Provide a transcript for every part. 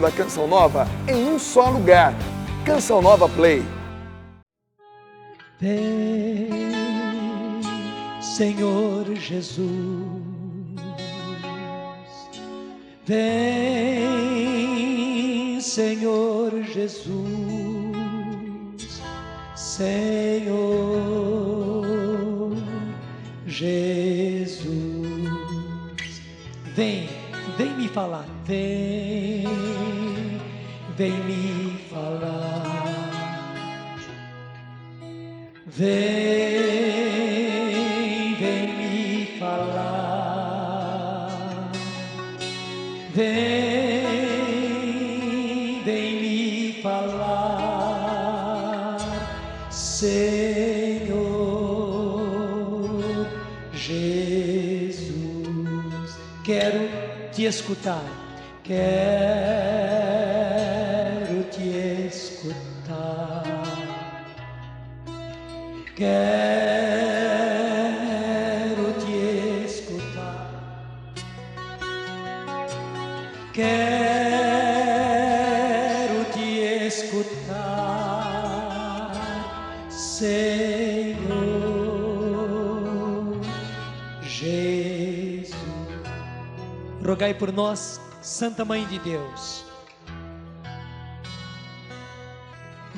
da Canção Nova em um só lugar. Canção Nova Play. Vem, Senhor Jesus, vem, Senhor Jesus, Senhor Jesus, vem me falar, vem me falar, vem me falar, vem me falar, Senhor Jesus, quero te escutar, quero te escutar, quero te escutar, quero te escutar, Senhor Jesus. Rogai por nós, Santa Mãe de Deus.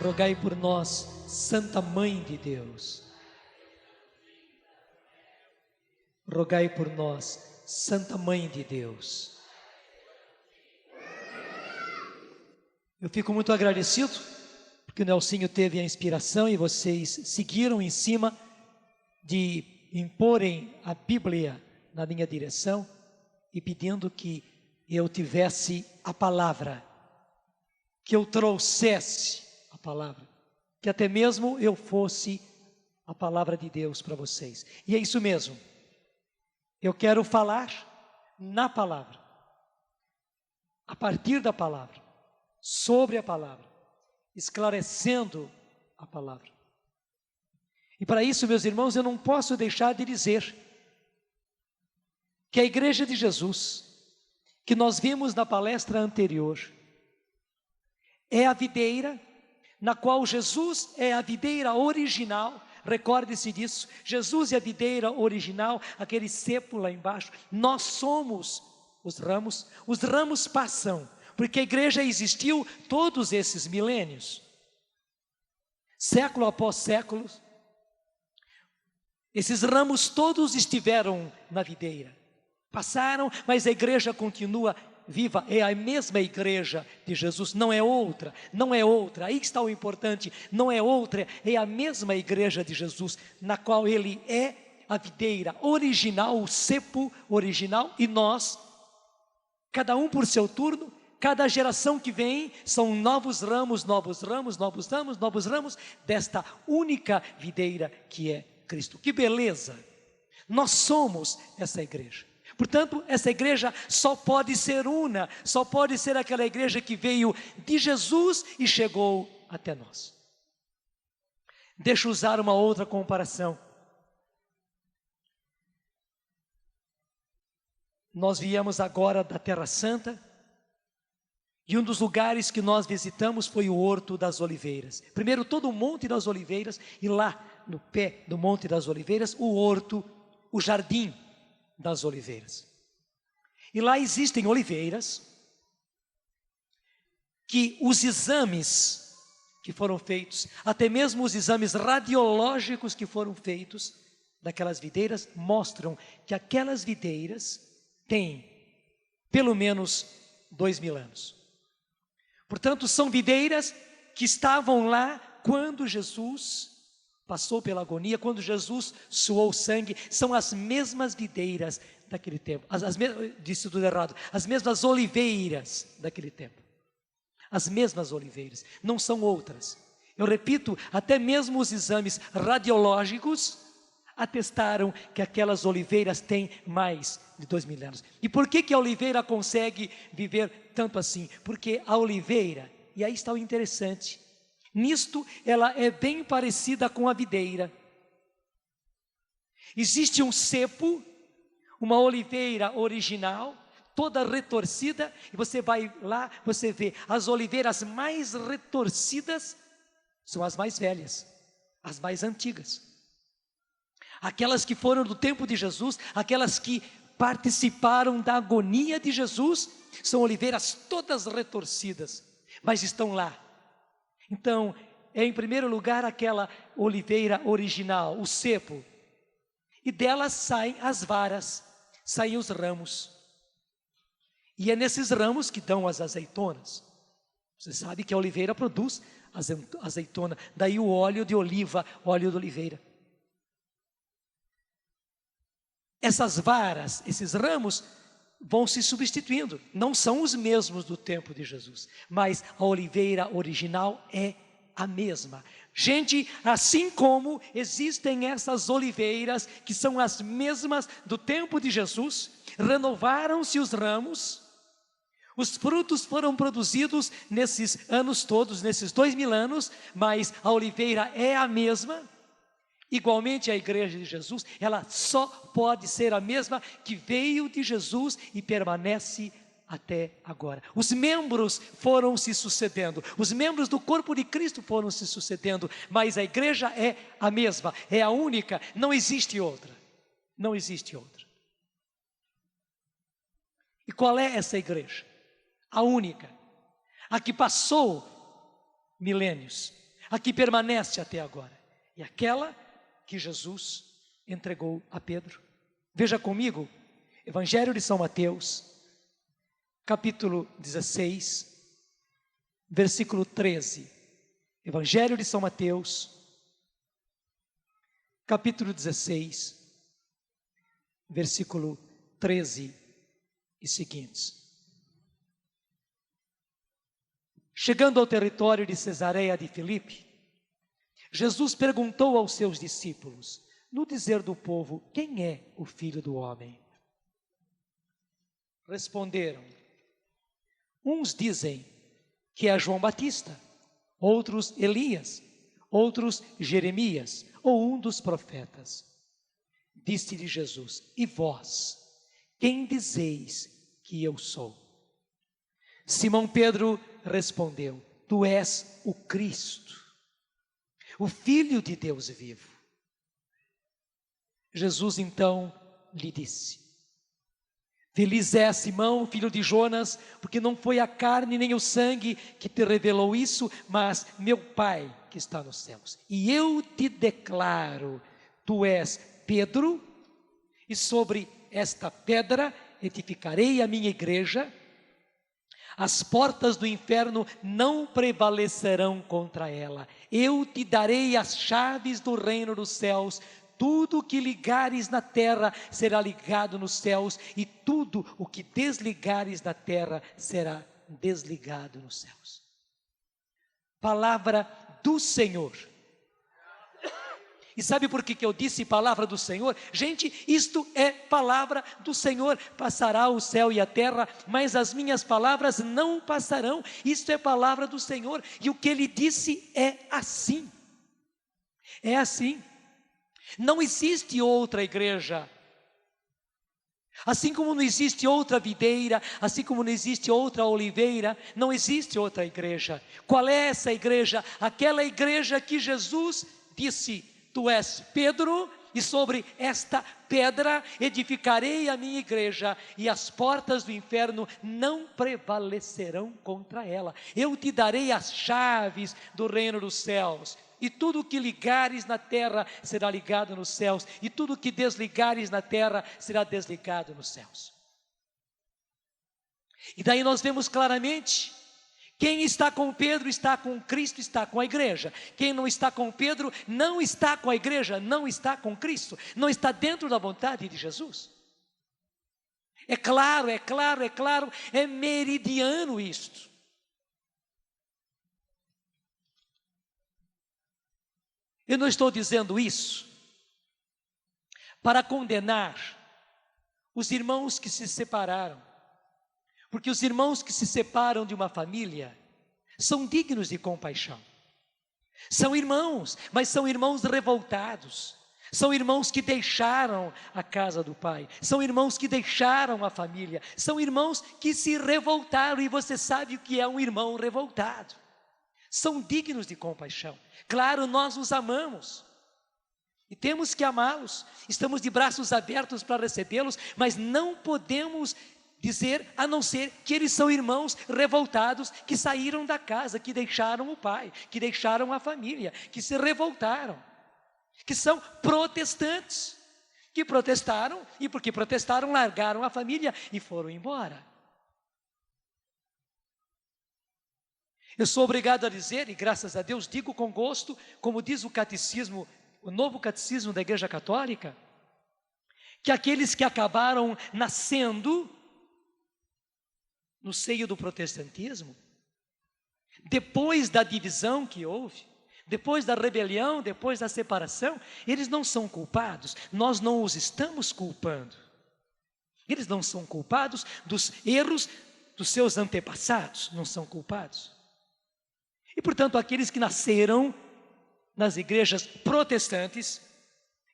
Rogai por nós, Santa Mãe de Deus. Rogai por nós, Santa Mãe de Deus. Eu fico muito agradecido, porque o Nelsinho teve a inspiração e vocês seguiram em cima de imporem a Bíblia na minha direção e pedindo que eu tivesse a palavra, que eu trouxesse a palavra, que até mesmo eu fosse a palavra de Deus para vocês. E é isso mesmo, eu quero falar na palavra, a partir da palavra, sobre a palavra, esclarecendo a palavra. E para isso, meus irmãos, eu não posso deixar de dizer que a Igreja de Jesus, que nós vimos na palestra anterior, é a videira, na qual Jesus é a videira original. Recorde-se disso, Jesus é a videira original, aquele cepo lá embaixo, nós somos os ramos passam, porque a igreja existiu todos esses milênios, século após século, esses ramos todos estiveram na videira, passaram, mas a igreja continua viva, é a mesma igreja de Jesus, não é outra, aí está o importante, não é outra, é a mesma igreja de Jesus, na qual ele é a videira original, o cepo original, e nós, cada um por seu turno, cada geração que vem, são novos ramos, desta única videira que é Cristo. Que beleza! Nós somos essa igreja. Portanto, essa igreja só pode ser una, só pode ser aquela igreja que veio de Jesus e chegou até nós. Deixa eu usar uma outra comparação. Nós viemos agora da Terra Santa e um dos lugares que nós visitamos foi o Horto das Oliveiras. Primeiro todo o Monte das Oliveiras e lá no pé do Monte das Oliveiras, o horto, o Jardim das Oliveiras. E lá existem oliveiras que os exames que foram feitos, até mesmo os exames radiológicos que foram feitos daquelas videiras, mostram que aquelas videiras têm pelo menos 2000 anos. Portanto, são videiras que estavam lá quando Jesus passou pela agonia, quando Jesus suou sangue, são as mesmas videiras daquele tempo, disse tudo errado, as mesmas oliveiras daquele tempo, as mesmas oliveiras, não são outras. Eu repito, até mesmo os exames radiológicos atestaram que aquelas oliveiras têm mais de 2000 anos. E por que a oliveira consegue viver tanto assim? Porque a oliveira, e aí está o interessante, nisto ela é bem parecida com a videira. Existe um cepo, uma oliveira original, toda retorcida, e você vai lá, você vê as oliveiras mais retorcidas são as mais velhas, as mais antigas. Aquelas que foram do tempo de Jesus, aquelas que participaram da agonia de Jesus, são oliveiras todas retorcidas, mas estão lá. Então, é em primeiro lugar aquela oliveira original, o cepo, e delas saem as varas, saem os ramos, e é nesses ramos que dão as azeitonas. Você sabe que a oliveira produz azeitona, daí o óleo de oliva, óleo de oliveira. Essas varas, esses ramos vão se substituindo, não são os mesmos do tempo de Jesus, mas a oliveira original é a mesma. Gente, assim como existem essas oliveiras que são as mesmas do tempo de Jesus, renovaram-se os ramos, os frutos foram produzidos nesses anos todos, nesses 2000 anos, mas a oliveira é a mesma. Igualmente a igreja de Jesus, ela só pode ser a mesma que veio de Jesus e permanece até agora. Os membros foram se sucedendo, os membros do corpo de Cristo foram se sucedendo, mas a igreja é a mesma, é a única, não existe outra. Não existe outra. E qual é essa igreja? A única, a que passou milênios, a que permanece até agora, e aquela que Jesus entregou a Pedro. Veja comigo, Evangelho de São Mateus, capítulo 16, versículo 13. Evangelho de São Mateus, capítulo 16, versículo 13 e seguintes. Chegando ao território de Cesareia de Filipe, Jesus perguntou aos seus discípulos, no dizer do povo, quem é o Filho do Homem? Responderam, uns dizem que é João Batista, outros Elias, outros Jeremias, ou um dos profetas. Disse-lhe Jesus, e vós, quem dizeis que eu sou? Simão Pedro respondeu, tu és o Cristo, o Filho de Deus vivo. Jesus então lhe disse, feliz é Simão, filho de Jonas, porque não foi a carne nem o sangue que te revelou isso, mas meu Pai que está nos céus. E eu te declaro, tu és Pedro, e sobre esta pedra edificarei a minha igreja, as portas do inferno não prevalecerão contra ela. Eu te darei as chaves do reino dos céus. Tudo o que ligares na terra será ligado nos céus, e tudo o que desligares na terra será desligado nos céus. Palavra do Senhor. E sabe por que eu disse palavra do Senhor? Gente, isto é palavra do Senhor. Passará o céu e a terra, mas as minhas palavras não passarão. Isto é palavra do Senhor. E o que Ele disse é assim. É assim. Não existe outra igreja. Assim como não existe outra videira, assim como não existe outra oliveira, não existe outra igreja. Qual é essa igreja? Aquela igreja que Jesus disse, tu és Pedro, e sobre esta pedra edificarei a minha igreja, e as portas do inferno não prevalecerão contra ela. Eu te darei as chaves do reino dos céus, e tudo o que ligares na terra será ligado nos céus, e tudo o que desligares na terra será desligado nos céus. E daí nós vemos claramente, quem está com Pedro está com Cristo, está com a igreja. Quem não está com Pedro não está com a igreja, não está com Cristo, não está dentro da vontade de Jesus. É claro, é claro, é claro, é meridiano isto. Eu não estou dizendo isso para condenar os irmãos que se separaram. Porque os irmãos que se separam de uma família são dignos de compaixão. São irmãos, mas são irmãos revoltados. São irmãos que deixaram a casa do pai, são irmãos que deixaram a família, são irmãos que se revoltaram, e você sabe o que é um irmão revoltado. São dignos de compaixão. Claro, nós os amamos e temos que amá-los, estamos de braços abertos para recebê-los, mas não podemos dizer, a não ser que eles são irmãos revoltados, que saíram da casa, que deixaram o pai, que deixaram a família, que se revoltaram, que são protestantes, que protestaram, e porque protestaram, largaram a família e foram embora. Eu sou obrigado a dizer, e graças a Deus digo com gosto, como diz o catecismo, o novo catecismo da Igreja Católica, que aqueles que acabaram nascendo no seio do protestantismo, depois da divisão que houve, depois da rebelião, depois da separação, eles não são culpados, nós não os estamos culpando. Eles não são culpados dos erros dos seus antepassados, não são culpados. E, portanto, aqueles que nasceram nas igrejas protestantes,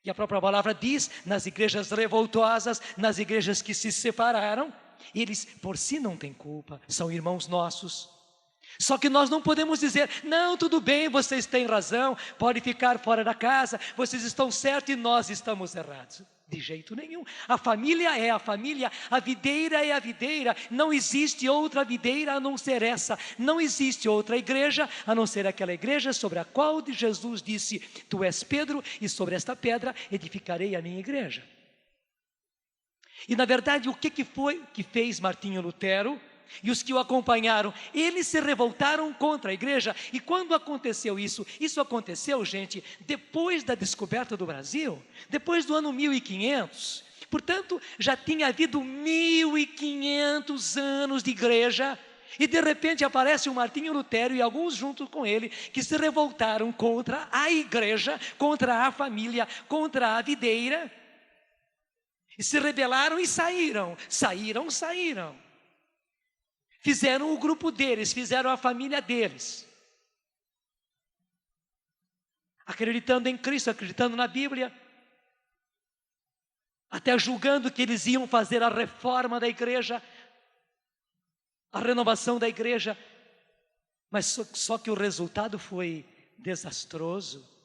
e a própria palavra diz, nas igrejas revoltosas, nas igrejas que se separaram, eles por si não têm culpa, são irmãos nossos. Só que nós não podemos dizer, não, tudo bem, vocês têm razão, pode ficar fora da casa, vocês estão certos e nós estamos errados. De jeito nenhum. A família é a família, a videira é a videira, não existe outra videira a não ser essa, não existe outra igreja a não ser aquela igreja sobre a qual Jesus disse, tu és Pedro e sobre esta pedra edificarei a minha igreja. E na verdade o que foi que fez Martinho Lutero e os que o acompanharam? Eles se revoltaram contra a igreja. E quando aconteceu isso? Isso aconteceu, gente, depois da descoberta do Brasil, depois do ano 1500. Portanto, já tinha havido 1500 anos de igreja, e de repente aparece o Martinho Lutero e alguns junto com ele, que se revoltaram contra a igreja, contra a família, contra a videira, e se rebelaram e saíram. Fizeram o grupo deles, fizeram a família deles, acreditando em Cristo, acreditando na Bíblia, até julgando que eles iam fazer a reforma da igreja, a renovação da igreja, mas só que o resultado foi desastroso.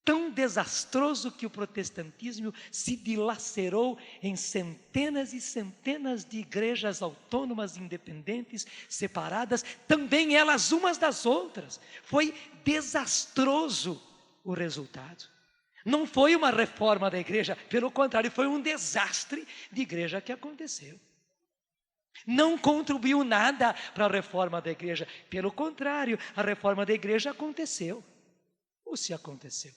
Tão desastroso que o protestantismo se dilacerou em centenas e centenas de igrejas autônomas, independentes, separadas, também elas umas das outras. Foi desastroso o resultado. Não foi uma reforma da igreja, pelo contrário, foi um desastre de igreja que aconteceu. Não contribuiu nada para a reforma da igreja, pelo contrário, a reforma da igreja aconteceu. Ou se aconteceu?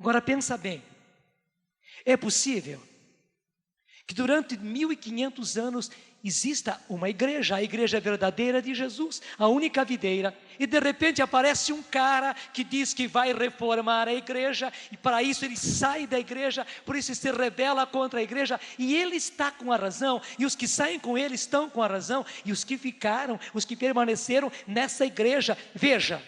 Agora pensa bem, é possível que durante 1500 anos exista uma igreja, a igreja verdadeira de Jesus, a única videira, e de repente aparece um cara que diz que vai reformar a igreja, e para isso ele sai da igreja, por isso se rebela contra a igreja, e ele está com a razão, e os que saem com ele estão com a razão, e os que ficaram, os que permaneceram nessa igreja, veja,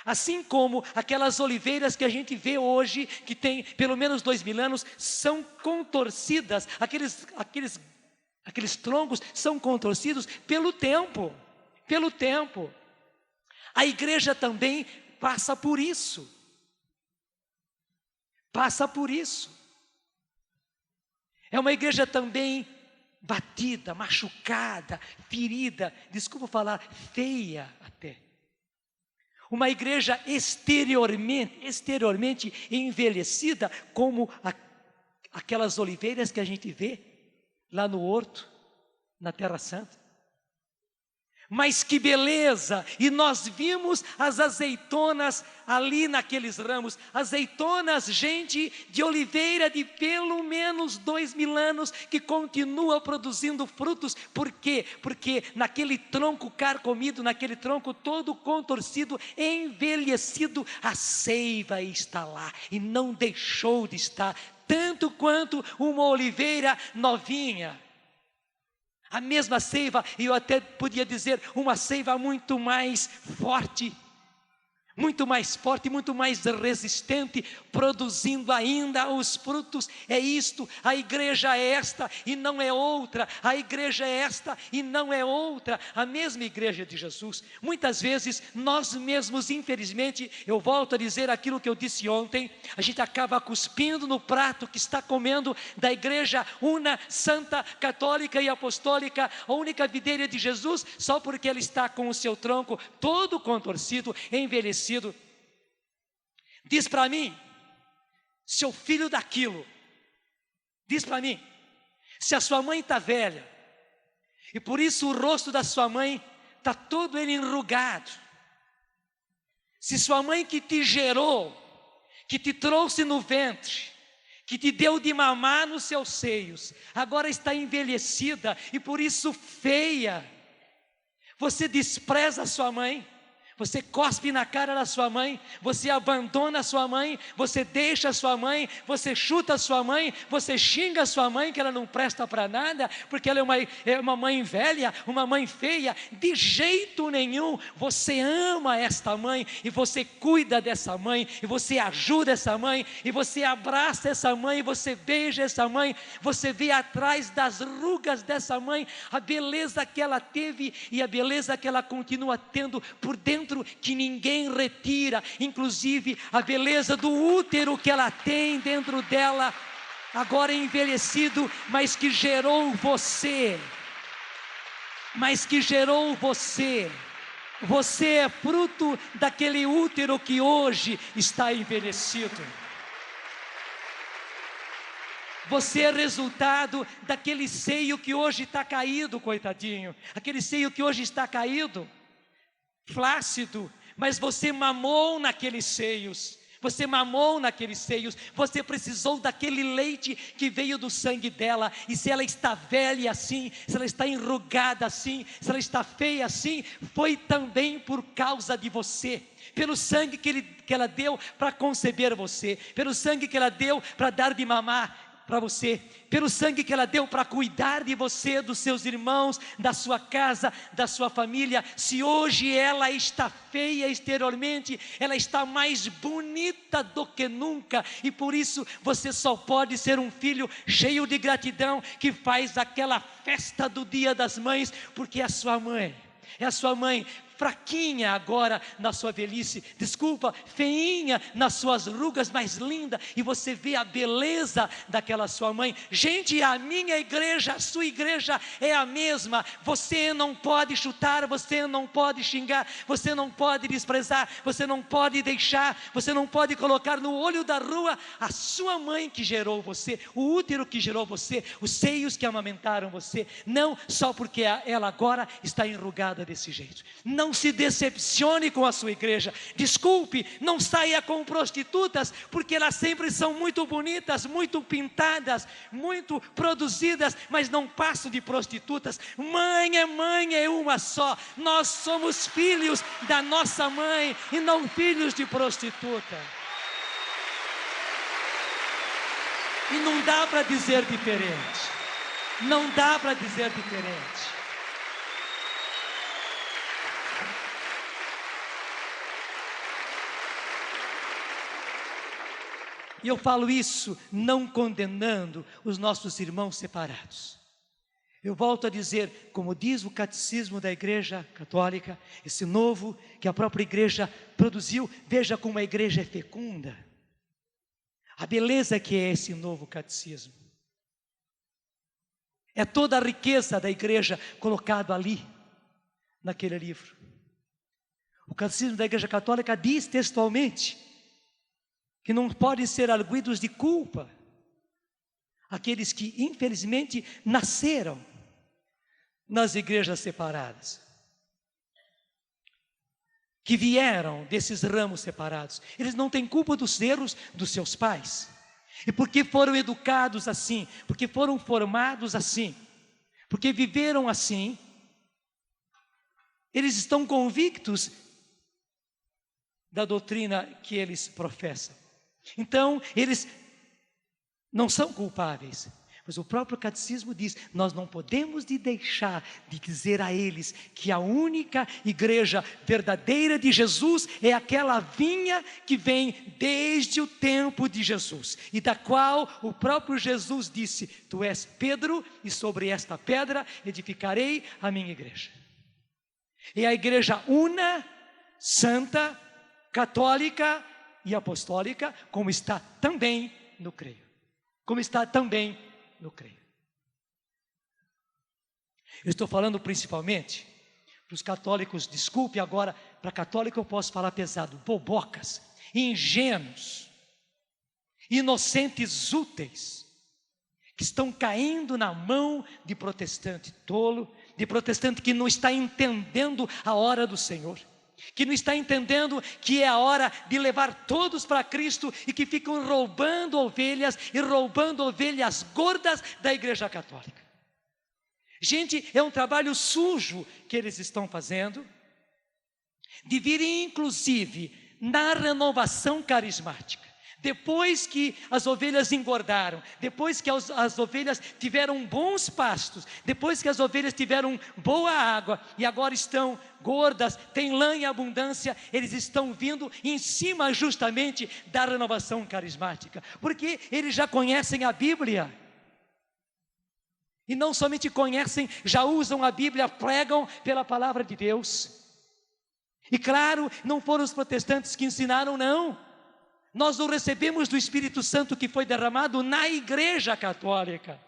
assim como aquelas oliveiras que a gente vê hoje, que tem pelo menos 2000 anos, são contorcidas, aqueles troncos são contorcidos pelo tempo. A igreja também passa por isso. É uma igreja também batida, machucada, ferida, desculpa falar, feia até. Uma igreja exteriormente envelhecida, como aquelas oliveiras que a gente vê lá no horto, na Terra Santa. Mas que beleza! E nós vimos as azeitonas ali naqueles ramos, azeitonas, gente, de oliveira de pelo menos 2000 anos, que continua produzindo frutos. Por quê? Porque naquele tronco carcomido, naquele tronco todo contorcido, envelhecido, a seiva está lá e não deixou de estar, tanto quanto uma oliveira novinha. A mesma seiva, e eu até podia dizer uma seiva muito mais forte, muito mais forte, muito mais resistente, produzindo ainda os frutos. É isto, a igreja é esta e não é outra, a igreja é esta e não é outra, a mesma igreja de Jesus. Muitas vezes nós mesmos, infelizmente, eu volto a dizer aquilo que eu disse ontem, a gente acaba cuspindo no prato que está comendo da igreja una, santa, católica e apostólica, a única videira de Jesus, só porque ela está com o seu tronco todo contorcido, envelhecido. Diz para mim, seu filho daquilo, diz para mim, se a sua mãe está velha, e por isso o rosto da sua mãe está todo ele enrugado, se sua mãe que te gerou, que te trouxe no ventre, que te deu de mamar nos seus seios, agora está envelhecida e por isso feia, você despreza a sua mãe, você cospe na cara da sua mãe, você abandona a sua mãe, você deixa a sua mãe, você chuta a sua mãe, você xinga a sua mãe que ela não presta para nada, porque ela é uma mãe velha, uma mãe feia. De jeito nenhum, você ama esta mãe, e você cuida dessa mãe, e você ajuda essa mãe, e você abraça essa mãe, e você beija essa mãe, você vê atrás das rugas dessa mãe, a beleza que ela teve, e a beleza que ela continua tendo por dentro, que ninguém retira, inclusive a beleza do útero que ela tem dentro dela, agora envelhecido, mas que gerou você, você é fruto daquele útero que hoje está envelhecido. Você é resultado daquele seio que hoje está caído, coitadinho, aquele seio que hoje está caído, flácido, mas você mamou naqueles seios, você precisou daquele leite que veio do sangue dela, e se ela está velha assim, se ela está enrugada assim, se ela está feia assim, foi também por causa de você, pelo sangue que ela deu para conceber você, pelo sangue que ela deu para dar de mamar para você, pelo sangue que ela deu para cuidar de você, dos seus irmãos, da sua casa, da sua família. Se hoje ela está feia exteriormente, ela está mais bonita do que nunca, e por isso você só pode ser um filho cheio de gratidão, que faz aquela festa do Dia das Mães, porque é a sua mãe fraquinha agora na sua velhice, feinha nas suas rugas, mas linda, e você vê a beleza daquela sua mãe. Gente, a minha igreja, a sua igreja é a mesma. Você não pode chutar, você não pode xingar, você não pode desprezar, você não pode deixar, você não pode colocar no olho da rua a sua mãe que gerou você, o útero que gerou você, os seios que amamentaram você, não só porque ela agora está enrugada desse jeito. Não se decepcione com a sua igreja, desculpe, não saia com prostitutas, porque elas sempre são muito bonitas, muito pintadas, muito produzidas, mas não passam de prostitutas. Mãe é uma só, nós somos filhos da nossa mãe e não filhos de prostituta. E não dá para dizer diferente, não dá para dizer diferente. E eu falo isso não condenando os nossos irmãos separados. Eu volto a dizer, como diz o catecismo da Igreja Católica, esse novo que a própria igreja produziu, veja como a igreja é fecunda. A beleza que é esse novo catecismo. É toda a riqueza da igreja colocado ali, naquele livro. O catecismo da Igreja Católica diz textualmente que não podem ser arguidos de culpa aqueles que infelizmente nasceram nas igrejas separadas, que vieram desses ramos separados. Eles não têm culpa dos erros dos seus pais, e porque foram educados assim, porque foram formados assim, porque viveram assim, eles estão convictos da doutrina que eles professam. Então, eles não são culpáveis, Mas o próprio catecismo diz, nós não podemos deixar de dizer a eles que a única igreja verdadeira de Jesus é aquela vinha que vem desde o tempo de Jesus, e da qual o próprio Jesus disse, tu és Pedro, e sobre esta pedra edificarei a minha igreja. É a igreja una, santa, católica e apostólica, como está também no creio. Como está também no creio. Eu estou falando principalmente para os católicos, desculpe agora, para católico eu posso falar pesado, bobocas, ingênuos, inocentes úteis, que estão caindo na mão de protestante tolo, de protestante que não está entendendo a hora do Senhor, que não está entendendo que é a hora de levar todos para Cristo e que ficam roubando ovelhas e roubando ovelhas gordas da igreja católica. Gente, é um trabalho sujo que eles estão fazendo, de vir inclusive na renovação carismática. Depois que as ovelhas engordaram, depois que as ovelhas tiveram bons pastos, depois que as ovelhas tiveram boa água e agora estão gordas, tem lã em abundância, eles estão vindo em cima justamente da renovação carismática, porque eles já conhecem a Bíblia. E não somente conhecem, já usam a Bíblia, pregam pela palavra de Deus. E claro, não foram os protestantes que ensinaram, não. Nós o recebemos do Espírito Santo que foi derramado na igreja católica.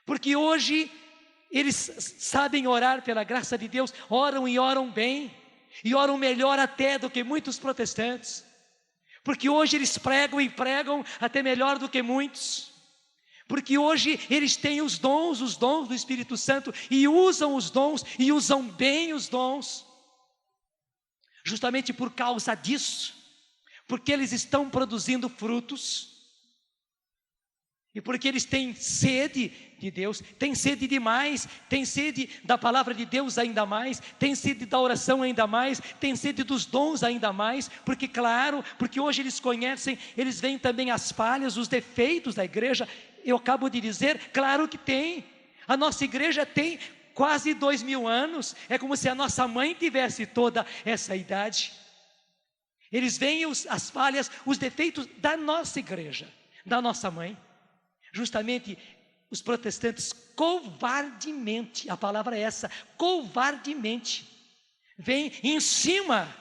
Porque hoje eles sabem orar pela graça de Deus, oram e oram bem, e oram melhor até do que muitos protestantes. Porque hoje eles pregam e pregam até melhor do que muitos. Porque hoje eles têm os dons do Espírito Santo, e usam os dons, e usam bem os dons. Justamente por causa disso, porque eles estão produzindo frutos, e porque eles têm sede de Deus, têm sede demais, têm sede da palavra de Deus ainda mais, têm sede da oração ainda mais, têm sede dos dons ainda mais, porque claro, porque hoje eles conhecem, eles veem também as falhas, os defeitos da igreja. Eu acabo de dizer, claro que tem, a nossa igreja tem quase 2000 anos, é como se a nossa mãe tivesse toda essa idade. Eles veem as falhas, os defeitos da nossa igreja, da nossa mãe. Justamente os protestantes covardemente, a palavra é essa, covardemente, vêm em cima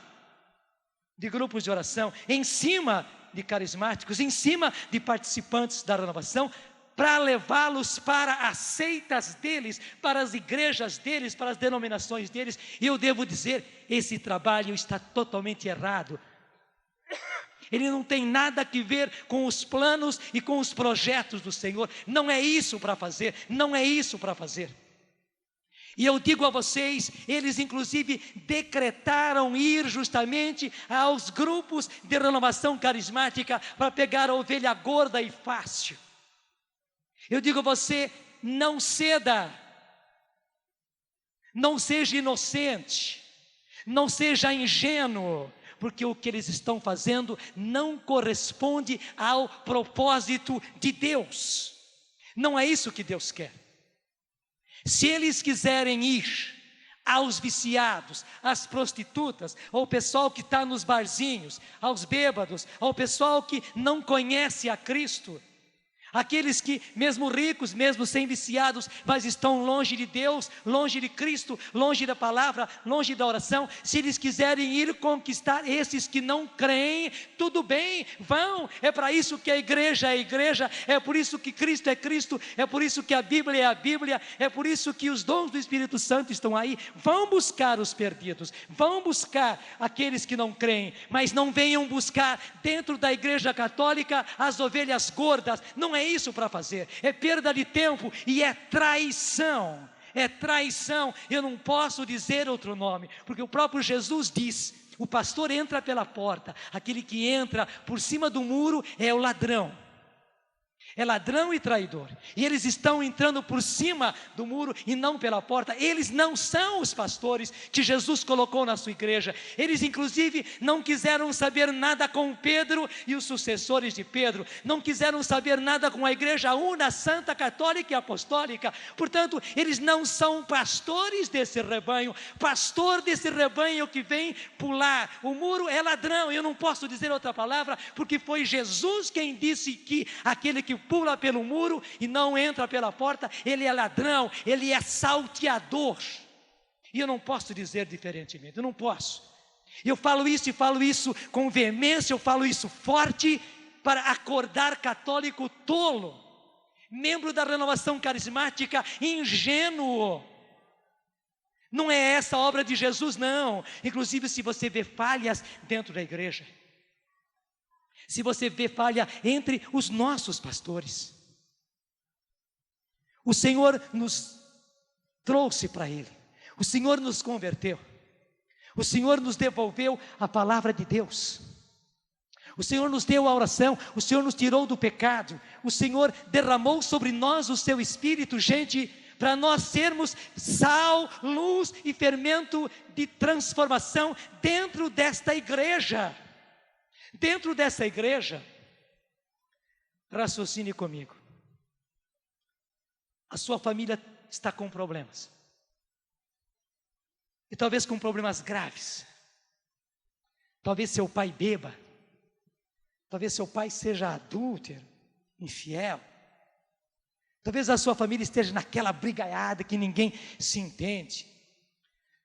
de grupos de oração, em cima de carismáticos, em cima de participantes da renovação, para levá-los para as seitas deles, para as igrejas deles, para as denominações deles. E eu devo dizer, esse trabalho está totalmente errado. Ele não tem nada a ver com os planos e com os projetos do Senhor. Não é isso para fazer, não é isso para fazer. E eu digo a vocês, eles inclusive decretaram ir justamente aos grupos de renovação carismática para pegar a ovelha gorda e fácil. Eu digo a você, não ceda, não seja inocente, não seja ingênuo, porque o que eles estão fazendo não corresponde ao propósito de Deus. Não é isso que Deus quer. Se eles quiserem ir aos viciados, às prostitutas, ao pessoal que está nos barzinhos, aos bêbados, ao pessoal que não conhece a Cristo, aqueles que, mesmo ricos, mesmo sem viciados, mas estão longe de Deus, longe de Cristo, longe da palavra, longe da oração, se eles quiserem ir conquistar esses que não creem, tudo bem, vão. É para isso que a igreja é a igreja, é por isso que Cristo é Cristo, é por isso que a Bíblia é a Bíblia, é por isso que os dons do Espírito Santo estão aí. Vão buscar os perdidos, vão buscar aqueles que não creem, mas não venham buscar dentro da igreja católica as ovelhas gordas. Não é isso para fazer, é perda de tempo e é traição. É traição, eu não posso dizer outro nome, porque o próprio Jesus diz: o pastor entra pela porta, aquele que entra por cima do muro é o ladrão. é ladrão e traidor, e eles estão entrando por cima do muro e não pela porta. Eles não são os pastores que Jesus colocou na sua igreja. Eles inclusive não quiseram saber nada com Pedro e os sucessores de Pedro, não quiseram saber nada com a igreja una, santa, católica e apostólica. Portanto, eles não são pastores desse rebanho. Pastor desse rebanho que vem pular o muro é ladrão. Eu não posso dizer outra palavra, porque foi Jesus quem disse que aquele que pula pelo muro e não entra pela porta, ele é ladrão, ele é salteador. E eu não posso dizer diferentemente, eu não posso. Eu falo isso e falo isso com veemência, eu falo isso forte para acordar católico tolo, membro da renovação carismática ingênuo. Não é essa a obra de Jesus, não. Inclusive, se você vê falhas dentro da igreja, se você vê falha entre os nossos pastores, o Senhor nos trouxe para Ele, o Senhor nos converteu, o Senhor nos devolveu a palavra de Deus, o Senhor nos deu a oração, o Senhor nos tirou do pecado, o Senhor derramou sobre nós o seu Espírito, gente, para nós sermos sal, luz e fermento de transformação dentro desta igreja. Dentro dessa igreja, raciocine comigo. A sua família está com problemas. E talvez com problemas graves. Talvez seu pai beba. Talvez seu pai seja adúltero, infiel. Talvez a sua família esteja naquela brigaiada que ninguém se entende.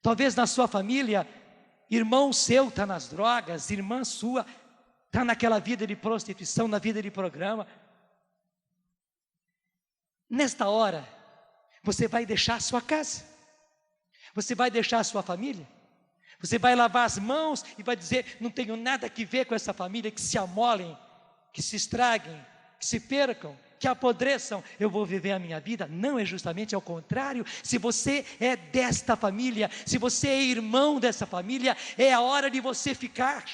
Talvez na sua família, irmão seu está nas drogas, irmã sua está naquela vida de prostituição, na vida de programa. Nesta hora, você vai deixar a sua casa, você vai deixar a sua família, você vai lavar as mãos e vai dizer: não tenho nada que ver com essa família, que se amolem, que se estraguem, que se percam, que apodreçam, eu vou viver a minha vida. Não, é justamente ao contrário. Se você é desta família, se você é irmão dessa família, é a hora de você ficar.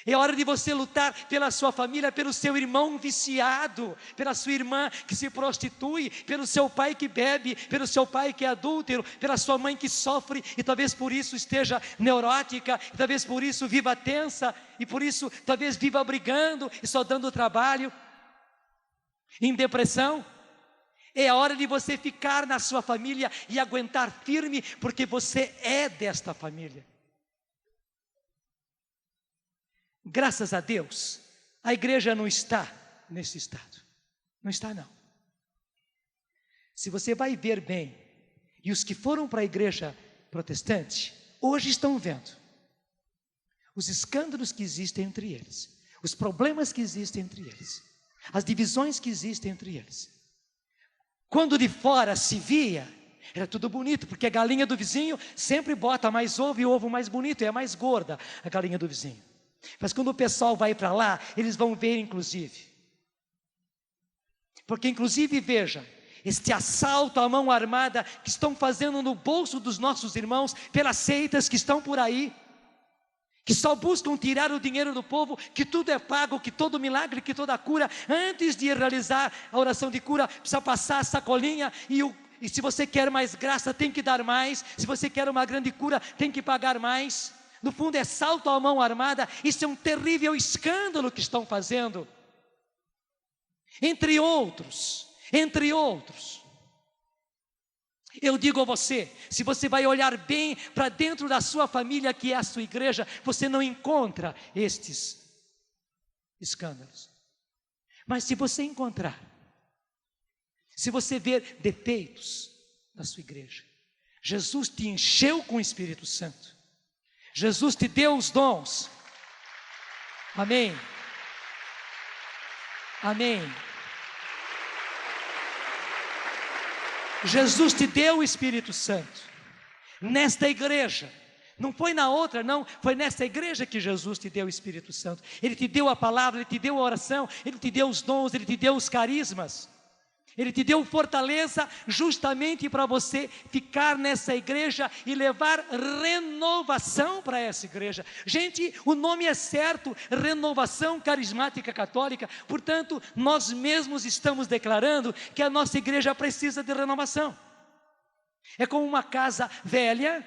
É hora de você lutar pela sua família, pelo seu irmão viciado, pela sua irmã que se prostitui, pelo seu pai que bebe, pelo seu pai que é adúltero, pela sua mãe que sofre e talvez por isso esteja neurótica, e talvez por isso viva tensa, e por isso talvez viva brigando e só dando trabalho, em depressão. É a hora de você ficar na sua família e aguentar firme, porque você é desta família. Graças a Deus, a igreja não está nesse estado. Não está, não. Se você vai ver bem, e os que foram para a igreja protestante, hoje estão vendo os escândalos que existem entre eles, os problemas que existem entre eles, as divisões que existem entre eles. Quando de fora se via, era tudo bonito, porque a galinha do vizinho sempre bota mais ovo e o ovo mais bonito, é mais gorda a galinha do vizinho. Mas quando o pessoal vai para lá, eles vão ver inclusive. Porque inclusive, veja, este assalto à mão armada que estão fazendo no bolso dos nossos irmãos, pelas seitas que estão por aí, que só buscam tirar o dinheiro do povo, que tudo é pago, que todo milagre, que toda cura, antes de realizar a oração de cura, precisa passar a sacolinha e se você quer mais graça, tem que dar mais. Se você quer uma grande cura, tem que pagar mais. No fundo é salto à mão armada. Isso é um terrível escândalo que estão fazendo. Entre outros. Eu digo a você, se você vai olhar bem para dentro da sua família, que é a sua igreja, você não encontra estes escândalos. Mas se você encontrar, se você ver defeitos na sua igreja, Jesus te encheu com o Espírito Santo. Jesus te deu os dons. Amém. Amém. Jesus te deu o Espírito Santo. Nesta igreja. Não foi na outra, não. Foi nesta igreja que Jesus te deu o Espírito Santo. Ele te deu a palavra, Ele te deu a oração, Ele te deu os dons, Ele te deu os carismas. Ele te deu fortaleza justamente para você ficar nessa igreja e levar renovação para essa igreja. Gente, o nome é certo, Renovação Carismática Católica. Portanto, nós mesmos estamos declarando que a nossa igreja precisa de renovação. É como uma casa velha.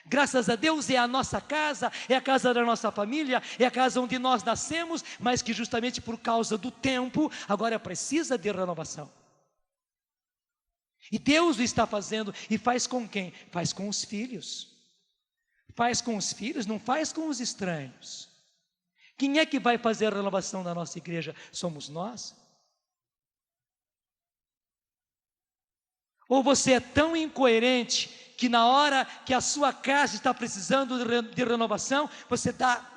Graças a Deus é a nossa casa, é a casa da nossa família, é a casa onde nós nascemos, mas que justamente por causa do tempo, agora precisa de renovação. E Deus o está fazendo, e faz com quem? Faz com os filhos. Faz com os filhos, não faz com os estranhos. Quem é que vai fazer a renovação da nossa igreja? Somos nós. Ou você é tão incoerente que na hora que a sua casa está precisando de renovação, você dá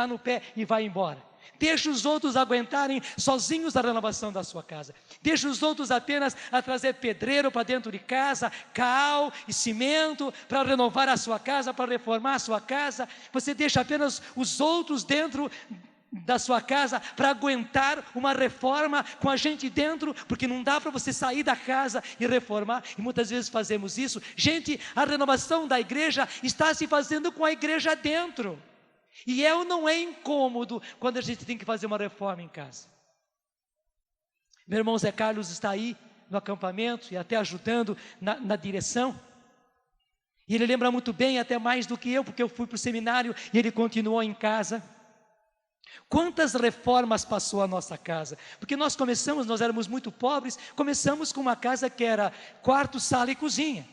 no pé e vai embora. Deixa os outros aguentarem sozinhos a renovação da sua casa. Deixa os outros apenas a trazer pedreiro para dentro de casa, cal e cimento para renovar a sua casa, para reformar a sua casa. Você deixa apenas os outros dentro da sua casa para aguentar uma reforma com a gente dentro, porque não dá para você sair da casa e reformar, e muitas vezes fazemos isso. Gente, a renovação da igreja está se fazendo com a igreja dentro, e não é incômodo quando a gente tem que fazer uma reforma em casa. Meu irmão Zé Carlos está aí no acampamento e até ajudando na direção, e ele lembra muito bem, até mais do que eu, porque eu fui para o seminário e ele continuou em casa. Quantas reformas passou a nossa casa? Porque nós éramos muito pobres, começamos com uma casa que era quarto, sala e cozinha.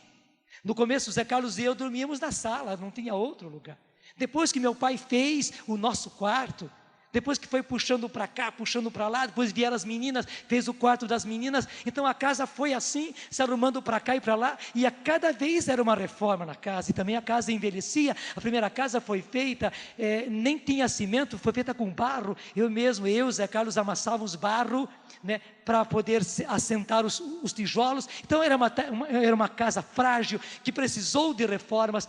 No começo, o Zé Carlos e eu dormíamos na sala, não tinha outro lugar. Depois que meu pai fez o nosso quarto, depois que foi puxando para cá, puxando para lá, depois vieram as meninas, fez o quarto das meninas, então a casa foi assim, se arrumando para cá e para lá, e a cada vez era uma reforma na casa, e também a casa envelhecia. A primeira casa foi feita, nem tinha cimento, foi feita com barro. Eu e Zé Carlos amassávamos barro, né, para poder assentar os tijolos. Então era uma casa frágil, que precisou de reformas.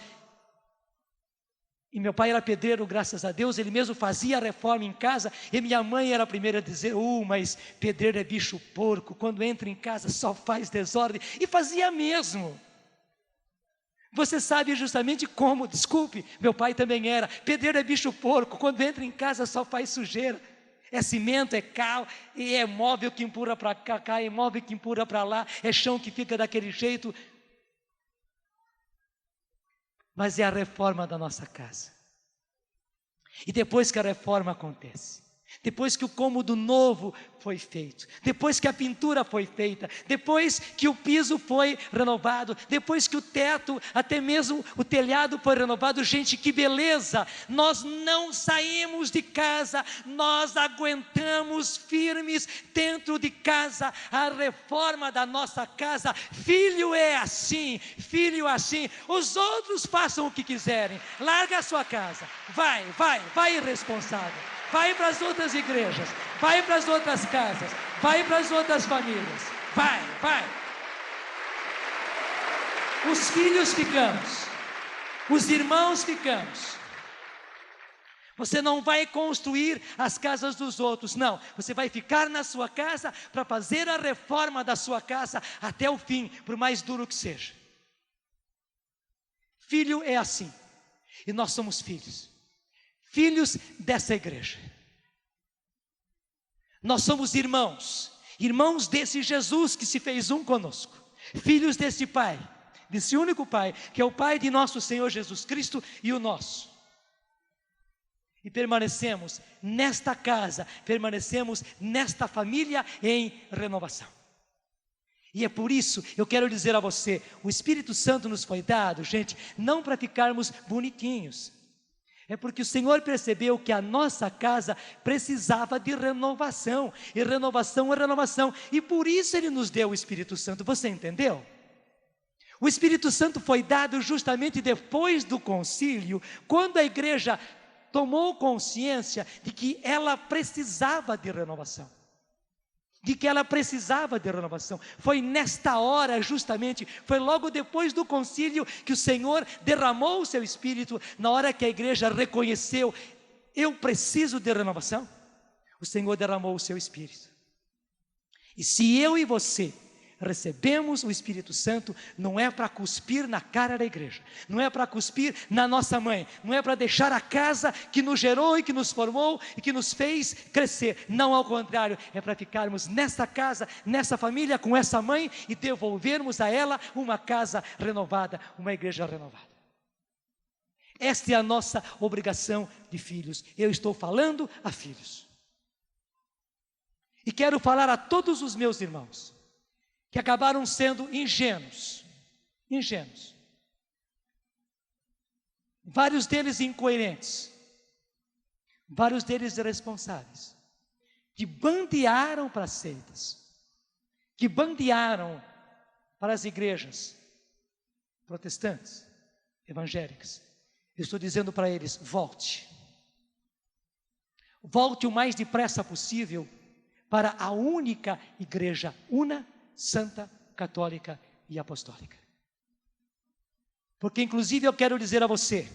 E meu pai era pedreiro, graças a Deus, ele mesmo fazia a reforma em casa, e minha mãe era a primeira a dizer: mas pedreiro é bicho porco, quando entra em casa só faz desordem, e fazia mesmo. Você sabe justamente como, desculpe, meu pai também era, pedreiro é bicho porco, quando entra em casa só faz sujeira, é cimento, é cal, e é móvel que empurra para cá, é móvel que empurra para lá, é chão que fica daquele jeito. Mas é a reforma da nossa casa. E depois que a reforma acontece, depois que o cômodo novo foi feito, depois que a pintura foi feita, depois que o piso foi renovado, depois que o teto, até mesmo o telhado foi renovado, gente, que beleza! Nós não saímos de casa, nós aguentamos firmes dentro de casa a reforma da nossa casa. Filho é assim, filho é assim. Os outros façam o que quiserem, larga a sua casa, vai irresponsável. Vai para as outras igrejas, vai para as outras casas, vai para as outras famílias, vai. Os filhos ficamos, os irmãos ficamos. Você não vai construir as casas dos outros, não. Você vai ficar na sua casa para fazer a reforma da sua casa até o fim, por mais duro que seja. Filho é assim, e nós somos filhos dessa igreja. Nós somos irmãos desse Jesus que se fez um conosco, filhos desse Pai, desse único Pai, que é o Pai de nosso Senhor Jesus Cristo e o nosso. E permanecemos nesta casa, permanecemos nesta família em renovação. E é por isso, eu quero dizer a você, o Espírito Santo nos foi dado, gente, não para ficarmos bonitinhos. É porque o Senhor percebeu que a nossa casa precisava de renovação, e renovação é renovação, e por isso Ele nos deu o Espírito Santo. Você entendeu? O Espírito Santo foi dado justamente depois do concílio, quando a igreja tomou consciência de que ela precisava de renovação. Foi nesta hora justamente, foi logo depois do concílio que o Senhor derramou o seu Espírito. Na hora que a igreja reconheceu: eu preciso de renovação, o Senhor derramou o seu Espírito. E se eu e você recebemos o Espírito Santo, não é para cuspir na cara da igreja, não é para cuspir na nossa mãe, não é para deixar a casa que nos gerou e que nos formou e que nos fez crescer. Não, ao contrário, é para ficarmos nessa casa, nessa família, com essa mãe e devolvermos a ela uma casa renovada, uma igreja renovada. Esta é a nossa obrigação de filhos. Eu estou falando a filhos. E quero falar a todos os meus irmãos que acabaram sendo ingênuos. Vários deles incoerentes, vários deles irresponsáveis, que bandearam para as seitas, que bandearam para as igrejas protestantes, evangélicas. Eu estou dizendo para eles: volte o mais depressa possível para a única igreja una, santa, católica e apostólica. Porque inclusive eu quero dizer a você,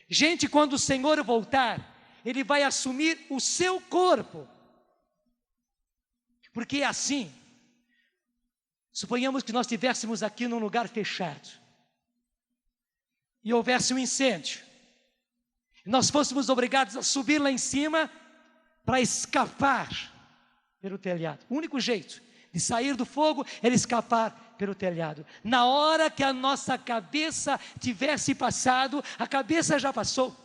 gente, quando o Senhor voltar, Ele vai assumir o seu corpo. Porque é assim. Suponhamos que nós estivéssemos aqui num lugar fechado e houvesse um incêndio, e nós fôssemos obrigados a subir lá em cima para escapar pelo telhado. O único jeito de sair do fogo era escapar pelo telhado. Na hora que a nossa cabeça tivesse passado, a cabeça já passou.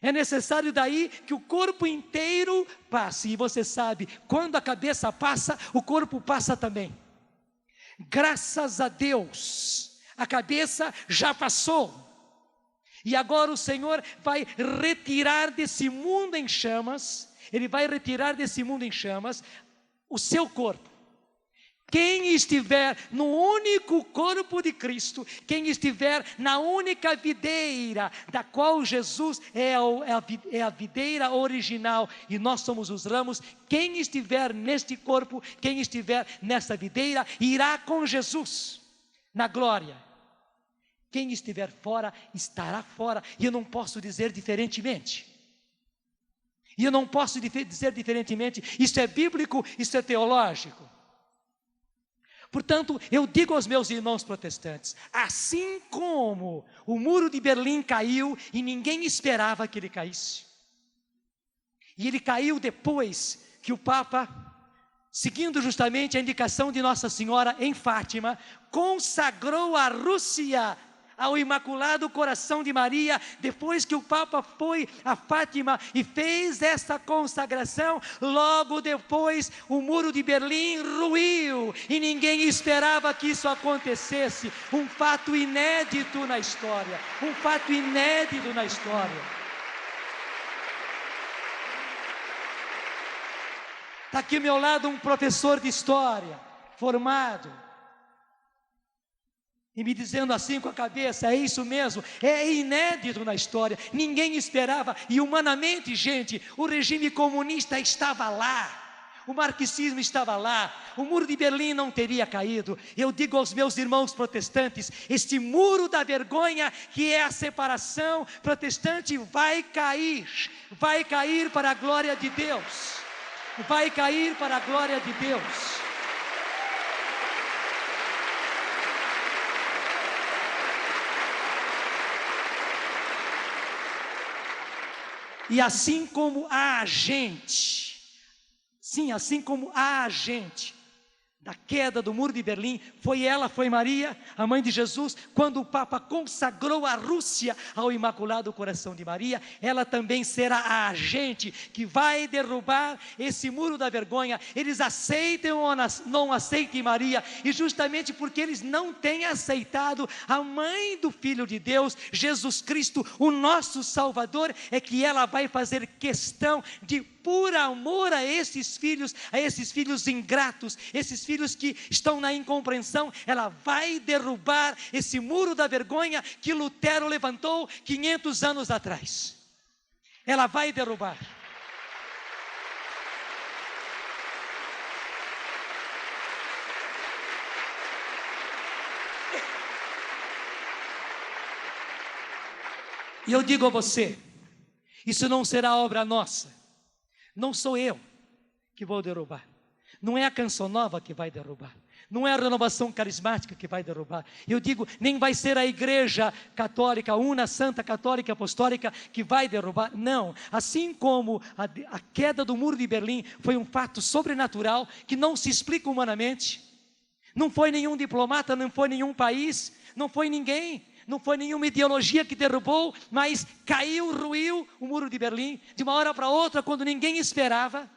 É necessário daí que o corpo inteiro passe. E você sabe, quando a cabeça passa, o corpo passa também. Graças a Deus, a cabeça já passou. E agora o Senhor vai retirar desse mundo em chamas, Ele vai retirar desse mundo em chamas o seu corpo. Quem estiver no único corpo de Cristo, quem estiver na única videira, da qual Jesus é a videira original e nós somos os ramos, quem estiver neste corpo, quem estiver nessa videira, irá com Jesus na glória. Quem estiver fora, estará fora. E eu não posso dizer diferentemente. Isso é bíblico, isso é teológico. Portanto, eu digo aos meus irmãos protestantes, assim como o muro de Berlim caiu e ninguém esperava que ele caísse, e ele caiu depois que o Papa, seguindo justamente a indicação de Nossa Senhora em Fátima, consagrou a Rússia ao Imaculado Coração de Maria. Depois que o Papa foi a Fátima e fez essa consagração, logo depois o muro de Berlim ruiu e ninguém esperava que isso acontecesse. Um fato inédito na história, Está aqui ao meu lado um professor de história, formado, e me dizendo assim com a cabeça: é isso mesmo, é inédito na história, ninguém esperava. E humanamente, gente, o regime comunista estava lá, o marxismo estava lá, o muro de Berlim não teria caído. Eu digo aos meus irmãos protestantes, este muro da vergonha, que é a separação protestante, vai cair para a glória de Deus, vai cair para a glória de Deus. E assim como a agente da queda do muro de Berlim, foi Maria, a mãe de Jesus, quando o Papa consagrou a Rússia ao Imaculado Coração de Maria, ela também será a agente que vai derrubar esse muro da vergonha. Eles aceitem ou não aceitem Maria, e justamente porque eles não têm aceitado a mãe do Filho de Deus, Jesus Cristo, o nosso Salvador, é que ela vai fazer questão de, por amor a esses filhos ingratos, esses filhos que estão na incompreensão, ela vai derrubar esse muro da vergonha que Lutero levantou 500 anos atrás. Ela vai derrubar. E eu digo a você, isso não será obra nossa. Não sou eu que vou derrubar. Não é a Canção Nova que vai derrubar. Não é a renovação carismática que vai derrubar. Eu digo, nem vai ser a igreja católica, una, santa, católica, apostólica, que vai derrubar. Não. Assim como a queda do muro de Berlim foi um fato sobrenatural, que não se explica humanamente. Não foi nenhum diplomata, não foi nenhum país, não foi ninguém. Não foi nenhuma ideologia que derrubou, mas caiu, ruiu o muro de Berlim, de uma hora para outra, quando ninguém esperava.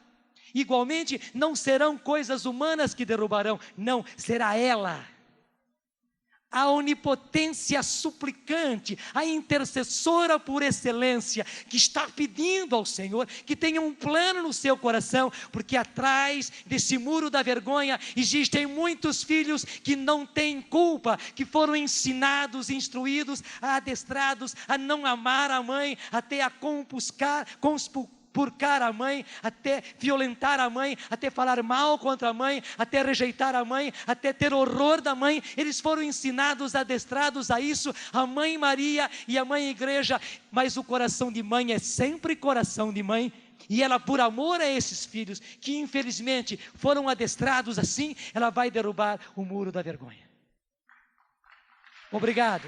Igualmente, não serão coisas humanas que derrubarão, não, será ela, a onipotência suplicante, a intercessora por excelência, que está pedindo ao Senhor que tenha um plano no seu coração, porque atrás desse muro da vergonha existem muitos filhos que não têm culpa, que foram ensinados, instruídos, adestrados a não amar a mãe, até a conspurcar a mãe, até violentar a mãe, até falar mal contra a mãe, até rejeitar a mãe, até ter horror da mãe. Eles foram ensinados, adestrados a isso, a mãe Maria e a mãe Igreja, mas o coração de mãe é sempre coração de mãe, e ela, por amor a esses filhos, que infelizmente foram adestrados assim, ela vai derrubar o muro da vergonha. Obrigado,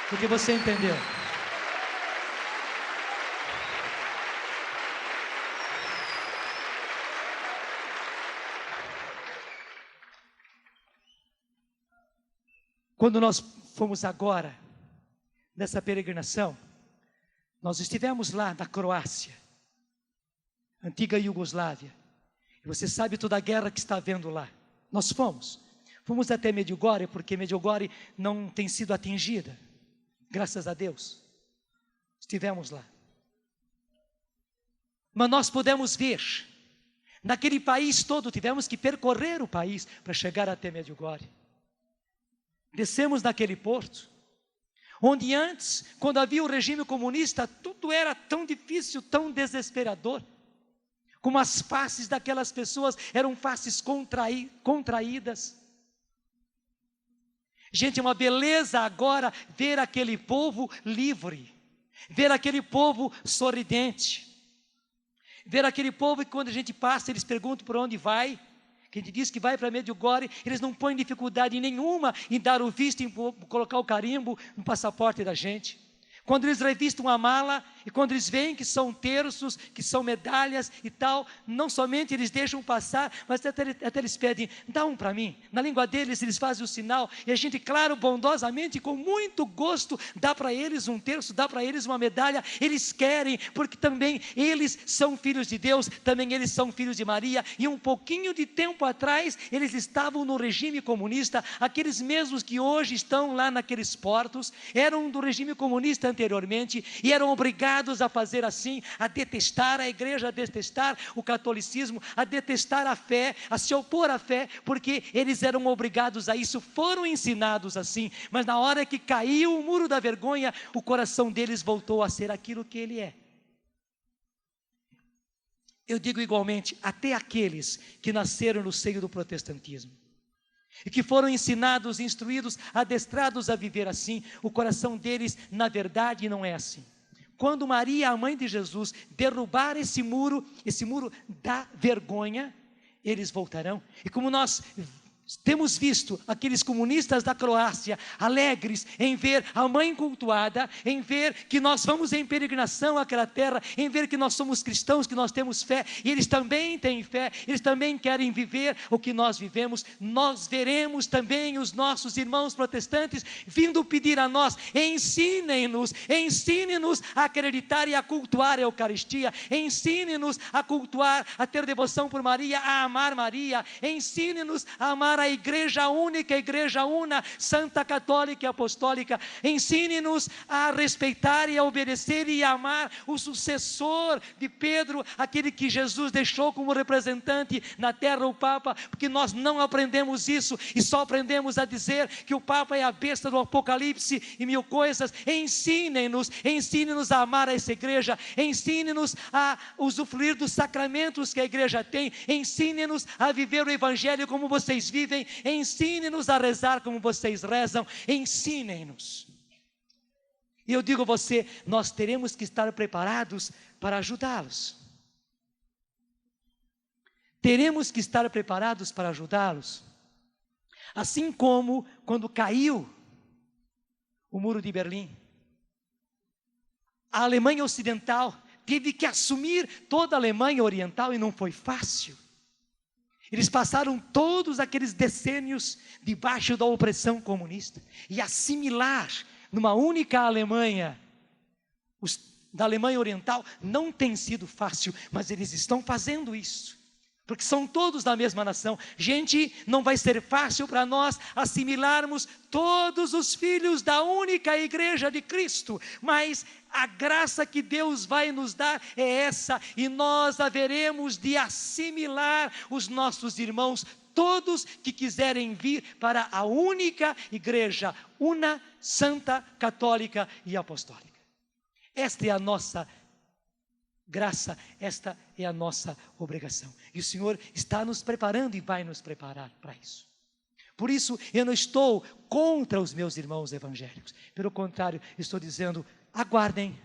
porque você entendeu. Quando nós fomos agora, nessa peregrinação, nós estivemos lá na Croácia, antiga Iugoslávia, e você sabe toda a guerra que está havendo lá. Nós fomos até Medjugorje, porque Medjugorje não tem sido atingida, graças a Deus, estivemos lá. Mas nós pudemos ver, naquele país todo, tivemos que percorrer o país para chegar até Medjugorje. Descemos naquele porto, onde antes, quando havia o regime comunista, tudo era tão difícil, tão desesperador, como as faces daquelas pessoas eram faces contraídas. Gente, é uma beleza agora ver aquele povo livre, ver aquele povo sorridente, ver aquele povo que quando a gente passa, eles perguntam por onde vai. Que a gente diz que vai para Medjugorje, eles não põem dificuldade nenhuma em dar o visto, em colocar o carimbo no passaporte da gente. Quando eles revistam a mala e quando eles veem que são terços, que são medalhas e tal, não somente eles deixam passar, mas até eles pedem, dá um para mim. Na língua deles eles fazem o sinal e a gente, claro, bondosamente, com muito gosto, dá para eles um terço, dá para eles uma medalha. Eles querem, porque também eles são filhos de Deus, também eles são filhos de Maria, e um pouquinho de tempo atrás eles estavam no regime comunista. Aqueles mesmos que hoje estão lá naqueles portos, eram do regime comunista anteriormente, e eram obrigados a fazer assim, a detestar a igreja, a detestar o catolicismo, a detestar a fé, a se opor à fé, porque eles eram obrigados a isso, foram ensinados assim. Mas na hora que caiu o muro da vergonha, o coração deles voltou a ser aquilo que ele é. Eu digo igualmente, até aqueles que nasceram no seio do protestantismo, e que foram ensinados, instruídos, adestrados a viver assim, o coração deles, na verdade, não é assim. Quando Maria, a mãe de Jesus, derrubar esse muro da vergonha, eles voltarão. E como nós temos visto aqueles comunistas da Croácia alegres em ver a mãe cultuada, em ver que nós vamos em peregrinação àquela terra, em ver que nós somos cristãos, que nós temos fé, e eles também têm fé, eles também querem viver o que nós vivemos. Nós veremos também os nossos irmãos protestantes vindo pedir a nós, ensine-nos a acreditar e a cultuar a Eucaristia, ensine-nos a cultuar, a ter devoção por Maria, a amar Maria, ensine-nos a amar a igreja única, a igreja una, santa, católica e apostólica. Ensine-nos a respeitar e a obedecer e a amar o sucessor de Pedro, aquele que Jesus deixou como representante na terra, o Papa, porque nós não aprendemos isso e só aprendemos a dizer que o Papa é a besta do Apocalipse e mil coisas. Ensine-nos a amar essa igreja, ensine-nos a usufruir dos sacramentos que a igreja tem, ensine-nos a viver o Evangelho como vocês vivem, ensine-nos a rezar como vocês rezam, ensinem-nos. E eu digo a você, nós teremos que estar preparados para ajudá-los. teremos que estar preparados para ajudá-los. Assim como quando caiu o muro de Berlim, a Alemanha Ocidental teve que assumir toda a Alemanha Oriental e não foi fácil. Eles passaram todos aqueles decênios debaixo da opressão comunista e assimilar numa única Alemanha, da Alemanha Oriental, não tem sido fácil, mas eles estão fazendo isso. Porque são todos da mesma nação. Gente, não vai ser fácil para nós assimilarmos todos os filhos da única igreja de Cristo, mas a graça que Deus vai nos dar é essa, e nós haveremos de assimilar os nossos irmãos, todos que quiserem vir para a única igreja, una, santa, católica e apostólica. Esta é a nossa graça, esta é a nossa obrigação. E o Senhor está nos preparando e vai nos preparar para isso. Por isso, eu não estou contra os meus irmãos evangélicos. Pelo contrário, estou dizendo, aguardem.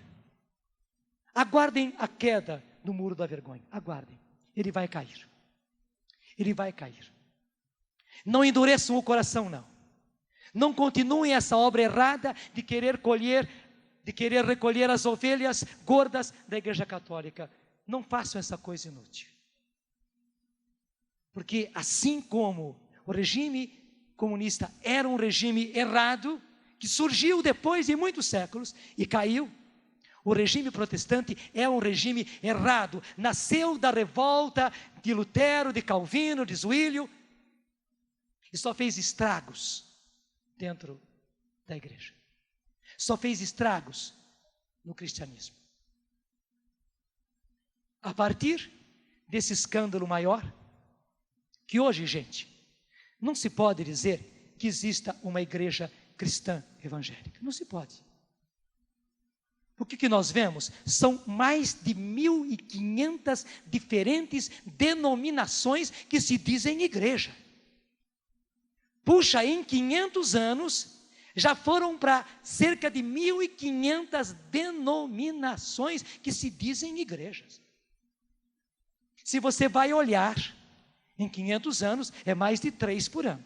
Aguardem a queda do muro da vergonha. Aguardem. Ele vai cair. Ele vai cair. Não endureçam o coração, não. Não continuem essa obra errada de querer recolher as ovelhas gordas da Igreja Católica. Não façam essa coisa inútil. Porque assim como o regime comunista era um regime errado, que surgiu depois de muitos séculos e caiu, o regime protestante é um regime errado. Nasceu da revolta de Lutero, de Calvino, de Zwinglio, e só fez estragos dentro da igreja. Só fez estragos no cristianismo. A partir desse escândalo maior, que hoje, gente, não se pode dizer que exista uma igreja cristã evangélica. Não se pode. O que nós vemos? São mais de 1.500 diferentes denominações que se dizem igreja. Puxa, em 500 anos... já foram para cerca de 1.500 denominações que se dizem igrejas. Se você vai olhar, em 500 anos, é mais de 3 por ano.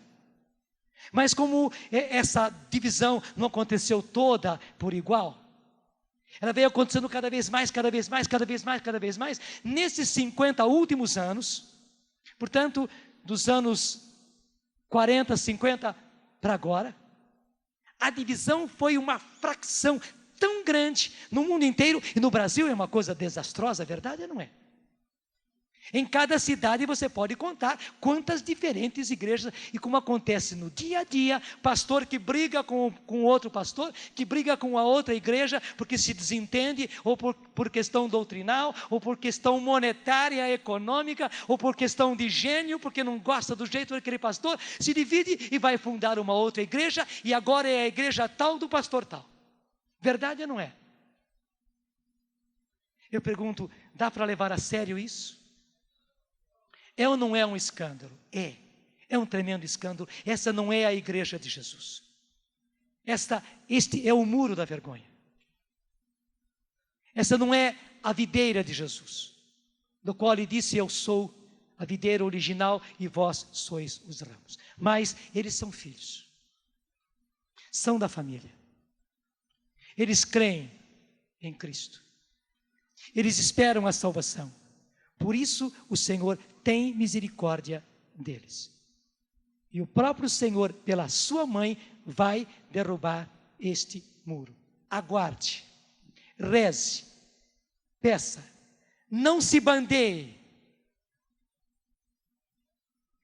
Mas como essa divisão não aconteceu toda por igual, ela veio acontecendo cada vez mais, cada vez mais, cada vez mais, cada vez mais. Nesses 50 últimos anos, portanto, dos anos 40, 50 para agora, a divisão foi uma fração tão grande no mundo inteiro, e no Brasil é uma coisa desastrosa, a verdade não é? Em cada cidade você pode contar quantas diferentes igrejas, e como acontece no dia a dia, pastor que briga com outro pastor, que briga com a outra igreja, porque se desentende, ou por questão doutrinal, ou por questão monetária, econômica, ou por questão de gênio, porque não gosta do jeito daquele pastor, se divide e vai fundar uma outra igreja, e agora é a igreja tal do pastor tal. Verdade ou não é? Eu pergunto, dá para levar a sério isso? É ou não é um escândalo? É um tremendo escândalo. Essa não é a igreja de Jesus. Este é o muro da vergonha. Essa não é a videira de Jesus, do qual ele disse, eu sou a videira original e vós sois os ramos. Mas eles são filhos, são da família. Eles creem em Cristo. Eles esperam a salvação. Por isso o Senhor tem misericórdia deles. E o próprio Senhor, pela sua mãe, vai derrubar este muro. Aguarde, reze, peça, não se bandeie,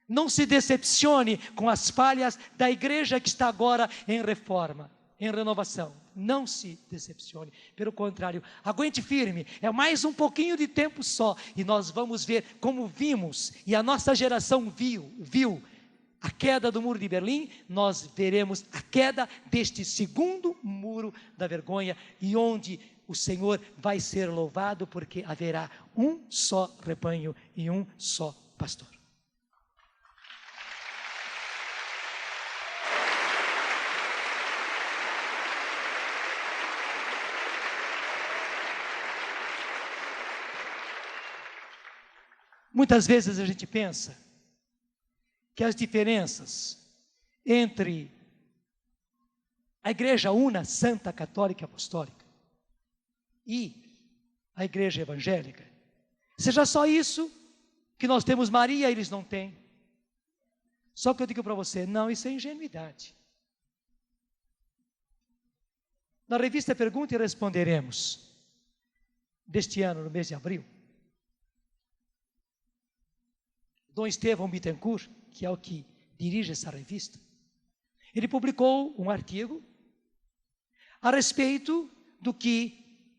não se decepcione com as falhas da igreja que está agora em reforma, em renovação. Não se decepcione, pelo contrário, aguente firme, é mais um pouquinho de tempo só, e nós vamos ver como vimos, e a nossa geração viu a queda do muro de Berlim, nós veremos a queda deste segundo muro da vergonha, e onde o Senhor vai ser louvado, porque haverá um só rebanho e um só pastor. Muitas vezes a gente pensa que as diferenças entre a Igreja Una, Santa, Católica e Apostólica e a Igreja Evangélica seja só isso, que nós temos Maria, eles não têm. Só que eu digo para você, não, isso é ingenuidade. Na revista Pergunta e Responderemos, deste ano, no mês de abril, Dom Estevão Bittencourt, que é o que dirige essa revista, ele publicou um artigo a respeito do que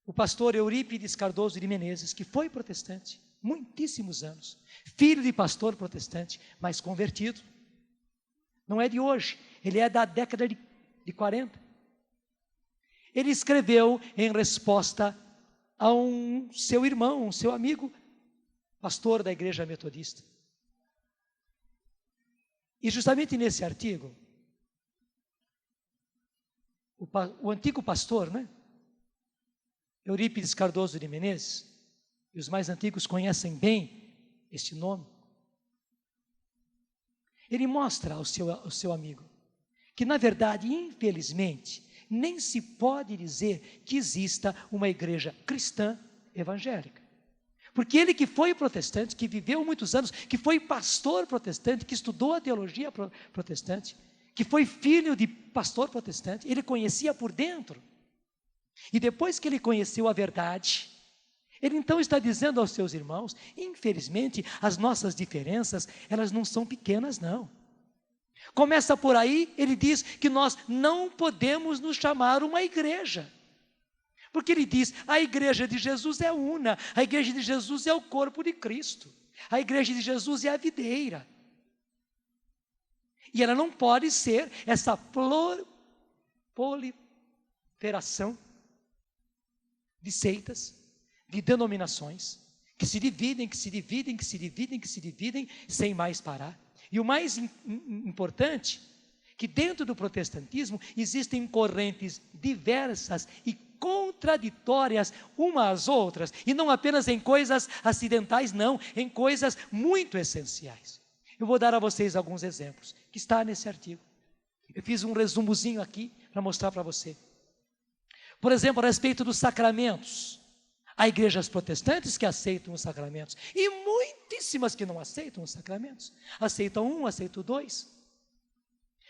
o pastor Eurípides Cardoso de Menezes, que foi protestante, muitíssimos anos, filho de pastor protestante, mas convertido, não é de hoje, ele é da década de 40. Ele escreveu em resposta a um seu irmão, um seu amigo, pastor da igreja metodista. E justamente nesse artigo, o antigo pastor, né? Eurípides Cardoso de Menezes, e os mais antigos conhecem bem este nome, ele mostra ao seu amigo que, na verdade, infelizmente, nem se pode dizer que exista uma igreja cristã evangélica. Porque ele que foi protestante, que viveu muitos anos, que foi pastor protestante, que estudou a teologia protestante, que foi filho de pastor protestante, ele conhecia por dentro. E depois que ele conheceu a verdade, ele então está dizendo aos seus irmãos, infelizmente, as nossas diferenças, elas não são pequenas, não. Começa por aí, ele diz que nós não podemos nos chamar uma igreja. Porque ele diz, a igreja de Jesus é una, a igreja de Jesus é o corpo de Cristo, a igreja de Jesus é a videira. E ela não pode ser essa proliferação de seitas, de denominações, que se dividem, sem mais parar. E o mais importante, que dentro do protestantismo existem correntes diversas e contraditórias umas às outras, e não apenas em coisas acidentais, não, em coisas muito essenciais. Eu vou dar a vocês alguns exemplos, que está nesse artigo. Eu fiz um resumozinho aqui para mostrar para você. Por exemplo, a respeito dos sacramentos. Há igrejas protestantes que aceitam os sacramentos e muitíssimas que não aceitam os sacramentos. Aceitam um, aceitam dois.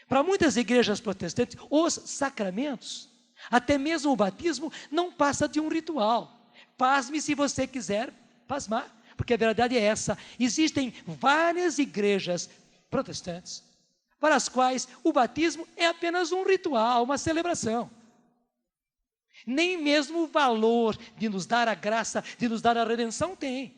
Para muitas igrejas protestantes, os sacramentos, até mesmo o batismo, não passa de um ritual. Pasme se você quiser pasmar, porque a verdade é essa. Existem várias igrejas protestantes para as quais o batismo é apenas um ritual, uma celebração. Nem mesmo o valor de nos dar a graça, de nos dar a redenção tem.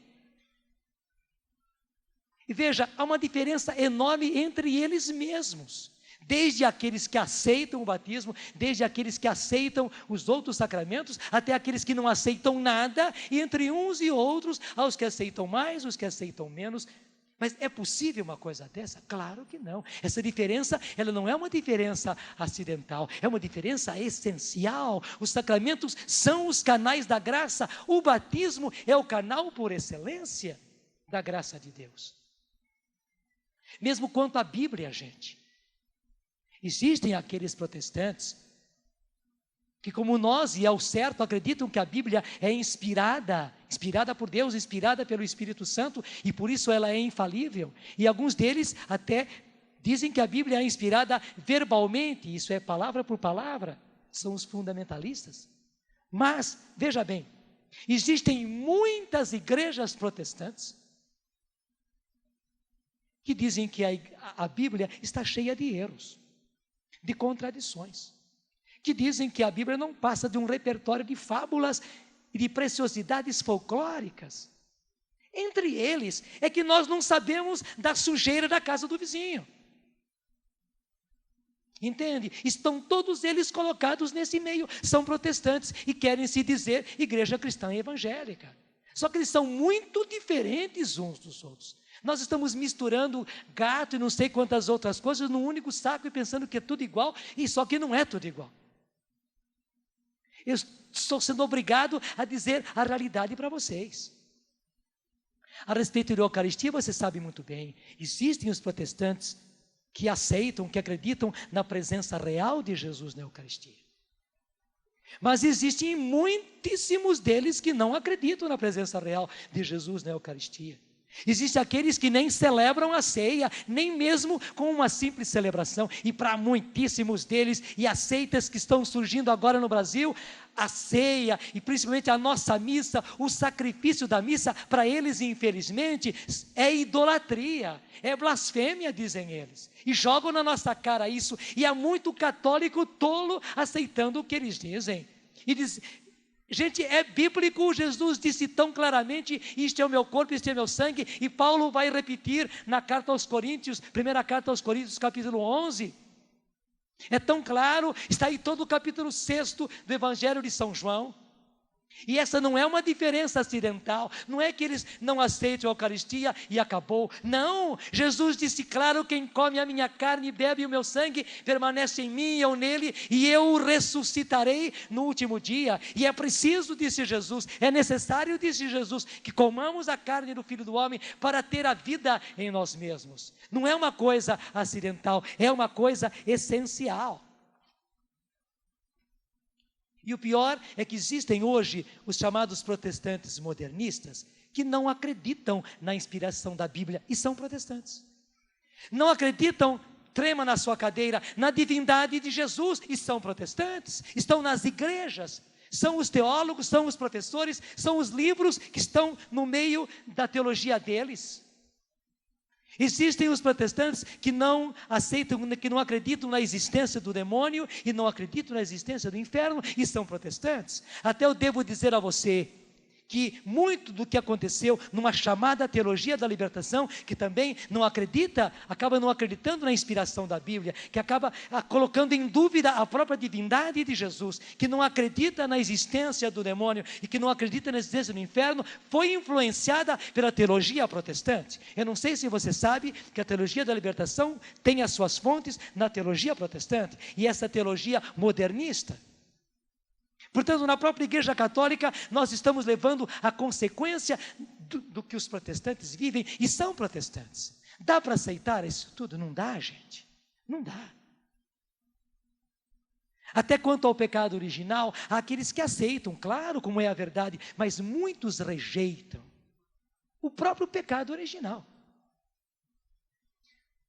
E veja, há uma diferença enorme entre eles mesmos. Desde aqueles que aceitam o batismo, desde aqueles que aceitam os outros sacramentos, até aqueles que não aceitam nada, e entre uns e outros, aos que aceitam mais, os que aceitam menos. Mas é possível uma coisa dessa? Claro que não. Essa diferença, ela não é uma diferença acidental, é uma diferença essencial. Os sacramentos são os canais da graça. O batismo é o canal por excelência da graça de Deus. Mesmo quanto à Bíblia, gente, existem aqueles protestantes que, como nós, e ao certo, acreditam que a Bíblia é inspirada por Deus, inspirada pelo Espírito Santo, e por isso ela é infalível. E alguns deles até dizem que a Bíblia é inspirada verbalmente, isso é palavra por palavra, são os fundamentalistas. Mas, veja bem, existem muitas igrejas protestantes que dizem que a Bíblia está cheia de erros, de contradições, que dizem que a Bíblia não passa de um repertório de fábulas e de preciosidades folclóricas. Entre eles é que nós não sabemos da sujeira da casa do vizinho. Entende? Estão todos eles colocados nesse meio, são protestantes e querem se dizer igreja cristã e evangélica. Só que eles são muito diferentes uns dos outros. Nós estamos misturando gato e não sei quantas outras coisas num único saco e pensando que é tudo igual, e só que não é tudo igual. Eu estou sendo obrigado a dizer a realidade para vocês. A respeito da Eucaristia, você sabe muito bem, existem os protestantes que aceitam, que acreditam na presença real de Jesus na Eucaristia. Mas existem muitíssimos deles que não acreditam na presença real de Jesus na Eucaristia. Existem aqueles que nem celebram a ceia, nem mesmo com uma simples celebração. E para muitíssimos deles e as seitas que estão surgindo agora no Brasil, a ceia e principalmente a nossa missa, o sacrifício da missa, para eles, infelizmente, é idolatria, é blasfêmia, dizem eles. E jogam na nossa cara isso. E há muito católico tolo aceitando o que eles dizem. E diz... Gente, é bíblico, Jesus disse tão claramente, isto é o meu corpo, isto é o meu sangue, e Paulo vai repetir na carta aos Coríntios, primeira carta aos Coríntios, capítulo 11, é tão claro, está aí todo o capítulo 6 do Evangelho de São João, e essa não é uma diferença acidental, não é que eles não aceitam a Eucaristia e acabou, não, Jesus disse claro, quem come a minha carne e bebe o meu sangue, permanece em mim e eu nele, e eu o ressuscitarei no último dia, e é preciso, disse Jesus, é necessário, disse Jesus, que comamos a carne do Filho do Homem, para ter a vida em nós mesmos, não é uma coisa acidental, é uma coisa essencial. E o pior é que existem hoje os chamados protestantes modernistas que não acreditam na inspiração da Bíblia e são protestantes. Não acreditam, trema na sua cadeira, na divindade de Jesus e são protestantes. Estão nas igrejas, são os teólogos, são os professores, são os livros que estão no meio da teologia deles. Existem os protestantes que não aceitam, que não acreditam na existência do demônio e não acreditam na existência do inferno e são protestantes. Até eu devo dizer a você que muito do que aconteceu numa chamada teologia da libertação, que também não acredita, acaba não acreditando na inspiração da Bíblia, que acaba colocando em dúvida a própria divindade de Jesus, que não acredita na existência do demônio e que não acredita na existência do inferno, foi influenciada pela teologia protestante. Eu não sei se você sabe que a teologia da libertação tem as suas fontes na teologia protestante e essa teologia modernista. Portanto, na própria Igreja Católica, nós estamos levando a consequência do que os protestantes vivem e são protestantes. Dá para aceitar isso tudo? Não dá, gente. Não dá. Até quanto ao pecado original, há aqueles que aceitam, claro, como é a verdade, mas muitos rejeitam o próprio pecado original.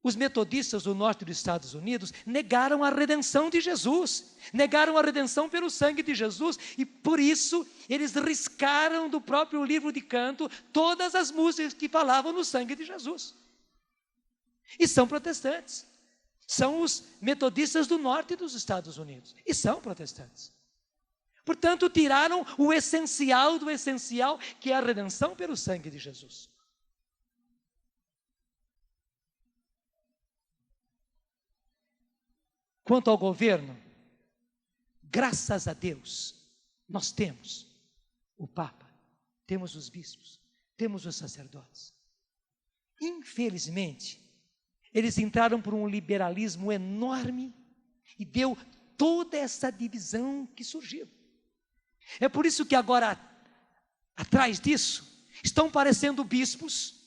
Os metodistas do norte dos Estados Unidos negaram a redenção de Jesus, negaram a redenção pelo sangue de Jesus e por isso eles riscaram do próprio livro de canto todas as músicas que falavam no sangue de Jesus. E são protestantes, são os metodistas do norte dos Estados Unidos e são protestantes. Portanto, tiraram o essencial do essencial, que é a redenção pelo sangue de Jesus. Quanto ao governo, graças a Deus, nós temos o Papa, temos os bispos, temos os sacerdotes. Infelizmente, eles entraram por um liberalismo enorme e deu toda essa divisão que surgiu. É por isso que agora, atrás disso, estão parecendo bispos,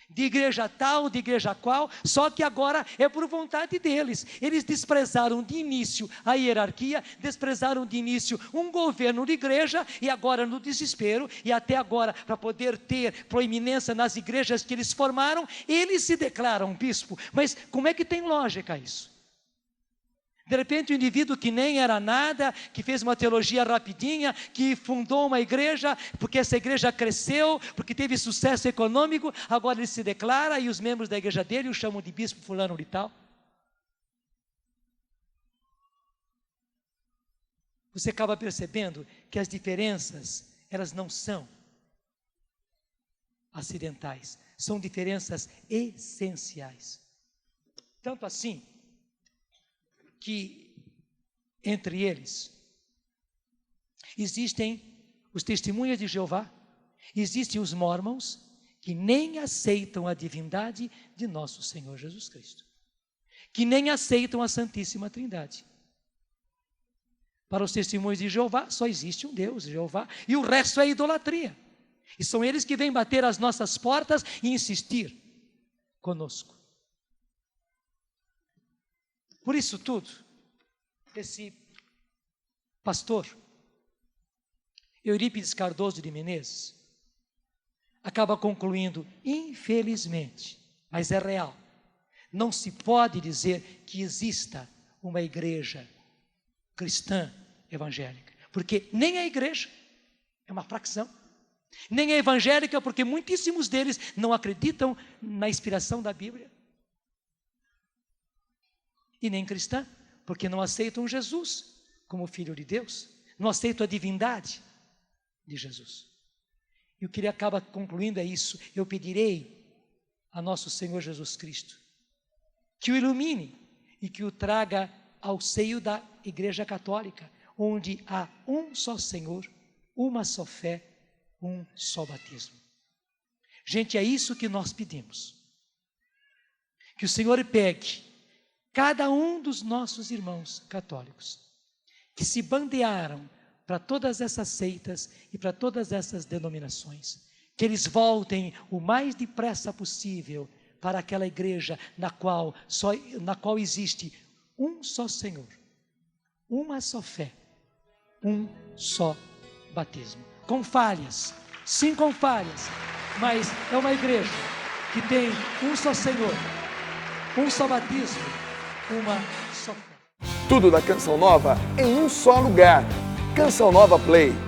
de igreja tal, de igreja qual, só que agora é por vontade deles. Eles desprezaram de início a hierarquia, desprezaram de início um governo de igreja e agora no desespero, e até agora para poder ter proeminência nas igrejas que eles formaram, eles se declaram bispo. Mas como é que tem lógica isso? De repente o indivíduo que nem era nada, que fez uma teologia rapidinha, que fundou uma igreja, porque essa igreja cresceu, porque teve sucesso econômico, agora ele se declara e os membros da igreja dele o chamam de bispo fulano de tal. Você acaba percebendo que as diferenças, elas não são acidentais, são diferenças essenciais. Tanto assim, que entre eles existem os testemunhas de Jeová, existem os mórmons que nem aceitam a divindade de nosso Senhor Jesus Cristo, que nem aceitam a Santíssima Trindade. Para os testemunhos de Jeová só existe um Deus, Jeová, e o resto é idolatria. E são eles que vêm bater às nossas portas e insistir conosco. Por isso tudo, esse pastor, Eurípides Cardoso de Menezes, acaba concluindo, infelizmente, mas é real, não se pode dizer que exista uma igreja cristã evangélica, porque nem a igreja é uma fracção, nem é evangélica, porque muitíssimos deles não acreditam na inspiração da Bíblia, e nem cristã, porque não aceitam Jesus como Filho de Deus, não aceitam a divindade de Jesus. E o que ele acaba concluindo é isso: eu pedirei a nosso Senhor Jesus Cristo que o ilumine e que o traga ao seio da Igreja Católica, onde há um só Senhor, uma só fé, um só batismo. Gente, é isso que nós pedimos. Que o Senhor pegue cada um dos nossos irmãos católicos que se bandearam para todas essas seitas e para todas essas denominações, que eles voltem o mais depressa possível para aquela igreja na qual existe um só Senhor, uma só fé, um só batismo. Com falhas, sim, com falhas, mas é uma igreja que tem um só Senhor, um só batismo, uma só fé. Tudo da Canção Nova em um só lugar. Canção Nova Play.